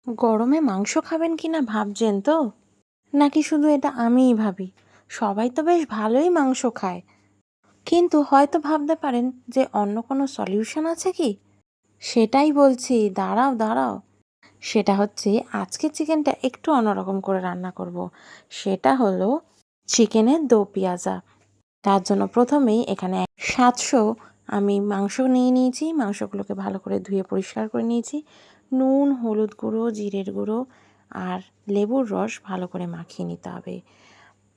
গরমে মাংস খাবেন কিনা ভাবছেন তো? নাকি শুধু এটা আমিই ভাবি? সবাই তো বেশ ভালোই মাংস খায়। কিন্তু হয়তো ভাবতে পারেন যে অন্য কোনো সলিউশন আছে কি? সেটাই বলছি, দাঁড়াও, দাঁড়াও। সেটা হচ্ছে আজকে চিকেনটা একটু অন্যরকম করে রান্না করব। সেটা হলো চিকেনের দো পিয়াজা। তার জন্য প্রথমেই এখানে ৭০০ আমি মাংস নিয়ে নিয়েছি। মাংসগুলোকে ভালো করে ধুয়ে পরিষ্কার করে নিয়েছি। নুন, হলুদ গুঁড়ো, জিরের গুঁড়ো আর লেবুর রস ভালো করে মাখিয়ে নিতে হবে।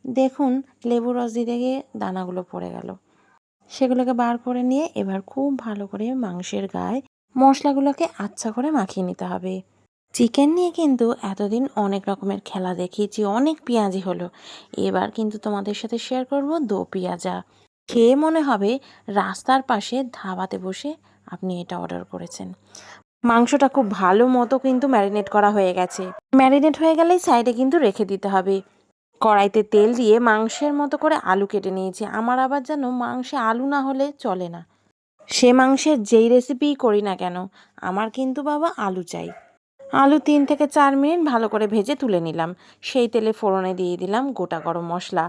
দেখুন, লেবুর রস দিতে গিয়ে দানাগুলো পড়ে গেল। সেগুলোকে বার করে নিয়ে এবার খুব ভালো করে মাংসের গায়ে মশলাগুলোকে আচ্ছা করে মাখিয়ে নিতে হবে। চিকেন নিয়ে কিন্তু এতদিন অনেক রকমের খেলা দেখিয়েছি, অনেক পেঁয়াজি হলো। এবার কিন্তু তোমাদের সাথে শেয়ার করব দো পেঁয়াজা। খেয়ে মনে হবে রাস্তার পাশে ধাবাতে বসে আপনি এটা অর্ডার করেছেন। মাংসটা খুব ভালো মতো কিন্তু ম্যারিনেট করা হয়ে গেছে। ম্যারিনেট হয়ে গেলেই সাইডে কিন্তু রেখে দিতে হবে। কড়াইতে তেল দিয়ে মাংসের মতো করে আলু কেটে নিয়েছি। আমার আবার যেন মাংসে আলু না হলে চলে না। সে মাংসের যেই রেসিপিই করি না কেন, আমার কিন্তু বাবা আলু চাই। আলু ৩ থেকে ৪ মিনিট ভালো করে ভেজে তুলে নিলাম। সেই তেলে ফোড়নে দিয়ে দিলাম গোটা গরম মশলা।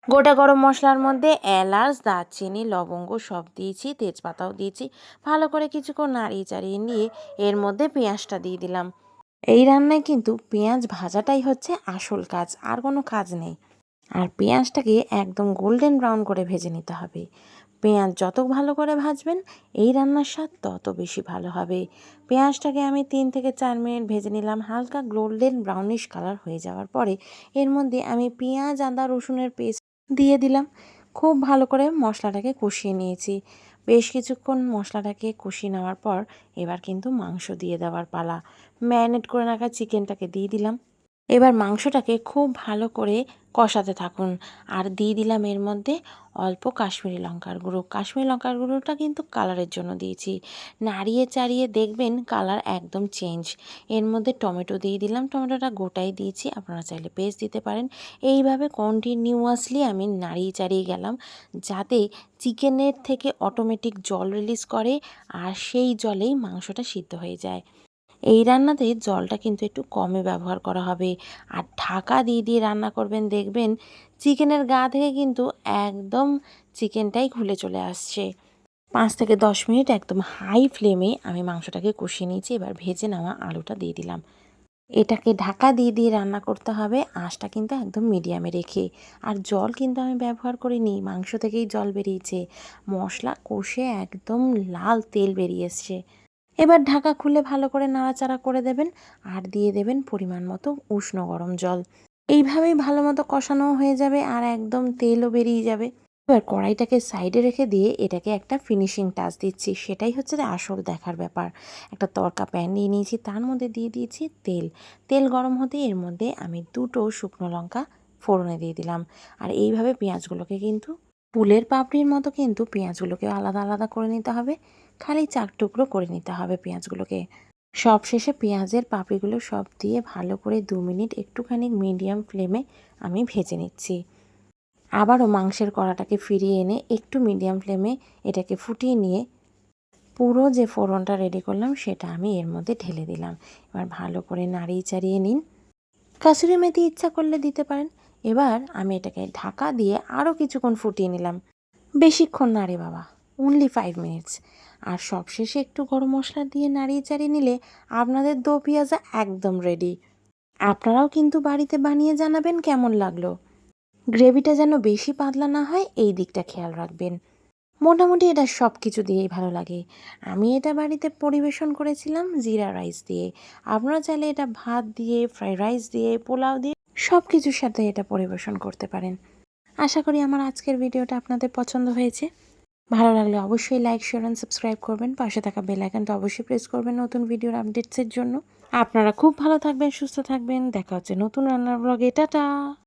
গোটা গরম মশলার মধ্যে এলাচ, দারচিনি, লবঙ্গ সব দিয়েছি, তেজপাতাও দিয়েছি। ভালো করে কিছুক্ষণ নাড়িয়ে চাড়িয়ে নিয়ে এর মধ্যে পেঁয়াজটা দিয়ে দিলাম। এই রান্নায় কিন্তু পেঁয়াজ ভাজাটাই হচ্ছে আসল কাজ, আর কোনো কাজ নেই। আর পেঁয়াজটাকে একদম গোল্ডেন ব্রাউন করে ভেজে নিতে হবে। পেঁয়াজ যত ভালো করে ভাজবেন এই রান্নার স্বাদ তত বেশি ভালো হবে। পেঁয়াজটাকে আমি ৩ থেকে ৪ মিনিট ভেজে নিলাম। হালকা গোল্ডেন ব্রাউনিশ কালার হয়ে যাওয়ার পরে এর মধ্যে আমি পেঁয়াজ, আদা, রসুনের পেস্ট দিয়ে দিলাম। খুব ভালো করে মশলাটাকে কষিয়ে নিয়েছি। বেশ কিছুক্ষণ মশলাটাকে কষিয়ে নেওয়ার পর এবার কিন্তু মাংস দিয়ে দেওয়ার পালা। ম্যারিনেট করে রাখা চিকেনটাকে দিয়ে দিলাম। এবার মাংসটাকে খুব ভালো করে কষাতে থাকুন। আর দিয়ে দিলাম এর মধ্যে অল্প কাশ্মীরি লঙ্কার গুঁড়ো। কাশ্মীরি লঙ্কার গুঁড়োটা কিন্তু কালারের জন্য দিয়েছি। নাড়িয়ে চাড়িয়ে দেখবেন কালার একদম চেঞ্জ। এর মধ্যে টমেটো দিয়ে দিলাম। টমেটোটা গোটাই দিয়েছি, আপনারা চাইলে পেস্ট দিতে পারেন। এইভাবে কন্টিনিউয়াসলি আমি নাড়িয়ে চাড়িয়ে গেলাম, যাতে চিকেনের থেকে অটোমেটিক জল রিলিজ করে আর সেই জলেই মাংসটা সিদ্ধ হয়ে যায়। এই রান্নাতে জলটা কিন্তু একটু কমে ব্যবহার করা হবে। আর ঢাকা দিয়ে দিয়ে রান্না করবেন, দেখবেন চিকেনের গা থেকে কিন্তু একদম চিকেনটাই খুলে চলে আসছে। ৫ থেকে ১০ মিনিট একদম হাই ফ্লেমে আমি মাংসটাকে কষিয়ে নিয়েছি। এবার ভেজে নেওয়া আলুটা দিয়ে দিলাম। এটাকে ঢাকা দিয়ে দিয়ে রান্না করতে হবে, আঁচটা কিন্তু একদম মিডিয়ামে রেখে। আর জল কিন্তু আমি ব্যবহার করিনি, মাংস থেকেই জল বেরিয়েছে। মশলা কষে একদম লাল তেল বেরিয়ে এসছে। এবার ঢাকা খুলে ভালো করে নাড়াচাড়া করে দেবেন আর দিয়ে দেবেন পরিমাণ মতো উষ্ণ গরম জল। এইভাবেই ভালো মতো কষানো হয়ে যাবে আর একদম তেলও বেরিয়ে যাবে। এবার কড়াইটাকে সাইডে রেখে দিয়ে এটাকে একটা ফিনিশিং টাচ দিচ্ছি। সেটাই হচ্ছে যে আসল দেখার ব্যাপার। একটা তড়কা প্যান নিয়ে নিয়েছি, তার মধ্যে দিয়ে দিয়েছি তেল। তেল গরম হতে এর মধ্যে আমি ২টো শুকনো লঙ্কা ফোড়নে দিয়ে দিলাম। আর এইভাবে পেঁয়াজগুলোকে কিন্তু ফুলের পাপড়ির মতো কিন্তু পেঁয়াজগুলোকে আলাদা আলাদা করে নিতে হবে। খালি ৪ টুকরো করে নিতে হবে পেঁয়াজগুলোকে। সবশেষে পেঁয়াজের পাপড়িগুলো সব দিয়ে ভালো করে ২ মিনিট একটুখানি মিডিয়াম ফ্লেমে আমি ভেজে নিচ্ছি। আবারও মাংসের কড়াটাকে ফিরিয়ে এনে একটু মিডিয়াম ফ্লেমে এটাকে ফুটিয়ে নিয়ে পুরো যে ফোড়নটা রেডি করলাম সেটা আমি এর মধ্যে ঢেলে দিলাম। এবার ভালো করে নাড়িয়ে চাড়িয়ে নিন। কাসুরি মেথি ইচ্ছা করলে দিতে পারেন। এবার আমি এটাকে ঢাকা দিয়ে আরও কিছুক্ষণ ফুটিয়ে নিলাম। বেশিক্ষণ না রে বাবা, অনলি 5 মিনিটস। আর সবশেষে একটু গরম মশলা দিয়ে নাড়িয়ে চাড়িয়ে নিলে আপনাদের দো পেঁয়াজা একদম রেডি। আপনারাও কিন্তু বাড়িতে বানিয়ে জানাবেন কেমন লাগলো। গ্রেভিটা যেন বেশি পাতলা না হয় এই দিকটা খেয়াল রাখবেন। মোটামুটি এটা সব কিছু দিয়েই ভালো লাগে। আমি এটা বাড়িতে পরিবেশন করেছিলাম জিরা রাইস দিয়ে। আপনারা চাইলে এটা ভাত দিয়ে, ফ্রাইড রাইস দিয়ে, পোলাও দিয়ে সব কিছুর সাথে এটা পরিবেশন করতে পারেন। আশা করি আমার আজকের ভিডিওটা আপনাদের পছন্দ হয়েছে। ভালো লাগলে অবশ্যই লাইক, শেয়ার অ্যান্ড সাবস্ক্রাইব করবেন। পাশে থাকা বেল আইকনটা অবশ্যই প্রেস করবেন নতুন ভিডিওর আপডেটসের জন্য। আপনারা খুব ভালো থাকবেন, সুস্থ থাকবেন। দেখা হচ্ছে নতুন রান্নার ব্লগে। টাটা।